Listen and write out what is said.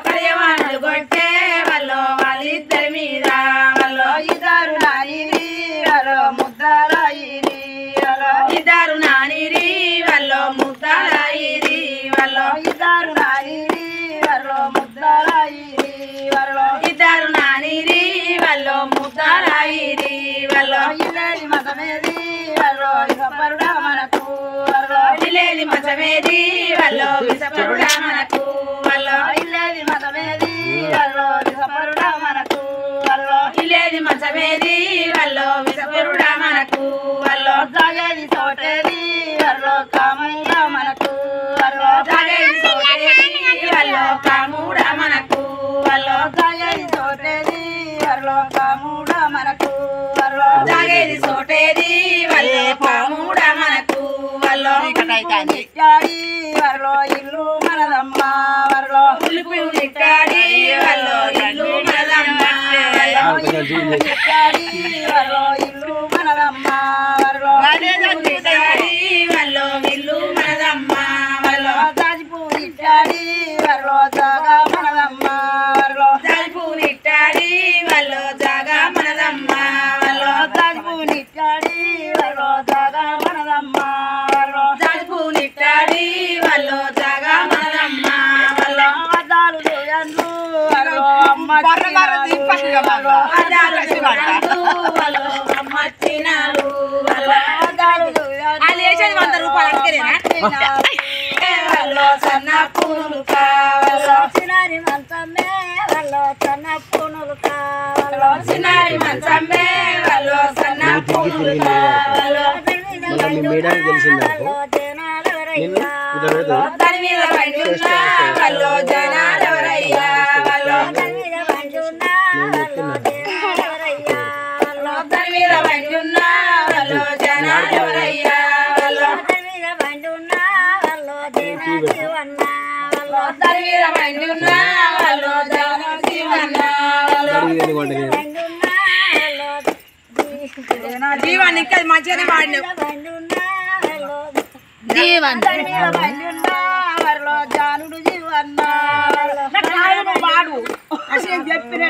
కడియవానలు కొట్టే వాళ్ళు వాళ్ళిద్దరి మీద వాళ్ళు ఇద్దరు నానిరి వాళ్ళు ముద్దరాయిరి ఇద్దరు నానిరి వాళ్ళు ముద్దరాయిరి వాళ్ళు ఇద్దరు నానిరి వాళ్ళు ముద్దరాయిరి వాళ్ళు ఇద్దరు నానిరి వాళ్ళు ముద్దరాయిరి వాళ్ళు ఇల్లేది మతమేది వాళ్ళు ఇసపరుడా మనకు వాళ్ళు ఇల్లేది మతమేది వాళ్ళు ఇసపరుడా మనకు వాళ్ళు ఇల్లేది మతమేది వాళ్ళు ఇసపరుడా మనకు వాళ్ళు ఇల్లేది మతమేది వాళ్ళు ఇసపరుడా మనకు వాళ్ళు సాగేది తోటేది వాళ్ళు కాముడా మనకు వాళ్ళు సాగేది తోటేది వాళ్ళు కాముడా మనకు వాళ్ళు సాగేది తోటేది వాళ్ళు కాముడా మనకు వాళ్ళు సాగేది తోటేది వాళ్ళు కాముడా మనకు వాళ్ళు నిట్టాడి వాళ్ళు ఇల్లు మనదమ్మ వాళ్ళు ఉల్లిపు నిట్టాడి వాళ్ళు ఇల్లు మనదమ్మ నిట్టాడి వాళ్ళు ఇల్లు మనదమ్మ వాళ్ళు నిట్టాడి వాళ్ళు ఇల్లు మనదమ్మ వాళ్ళు దాజిపు నిట్టాడి వాళ్ళు జాగా మనదమ్మ వాళ్ళు దాజిపు నిట్టాడి వాళ్ళు జాగా మనదమ్మ వాళ్ళు దాజిపు నిట్టాడి వాళ్ళు జాగా మనదమ్మ వాళ్ళు దాజిపు నిట్టాడి వాళ్ళు జాగా మనదమ్మ వాళ్ళు అదాలు దోయన్లు వాళ్ళు అమ్మ అదాలు వాళ్ళు అమ్మ చిన్నాలు వాళ్ళు అదాలు దోయన్లు 100 రూపాయలు అంతేనా వాళ్ళు సన్న పూలు కావాలో చిన్నారి మంచమే వాళ్ళు సన్న పూలు కావాలో చిన్నారి మంచమే వాళ్ళు సన్న పూలు కావాలో దాని మీద పండున్నా వాళ్ళు జనాలెవరయ్యా వాళ్ళు దాని మీద పండున్నా వాళ్ళు జనాలెవరయ్యా వాళ్ళు దాని మీద పండున్నా వాళ్ళు జీవన్నా వాళ్ళు జీవన్నా జీవానికి అది మంచిగానే వాడినావు జానుడు జీవన్న వాడు అసలు చెప్పిన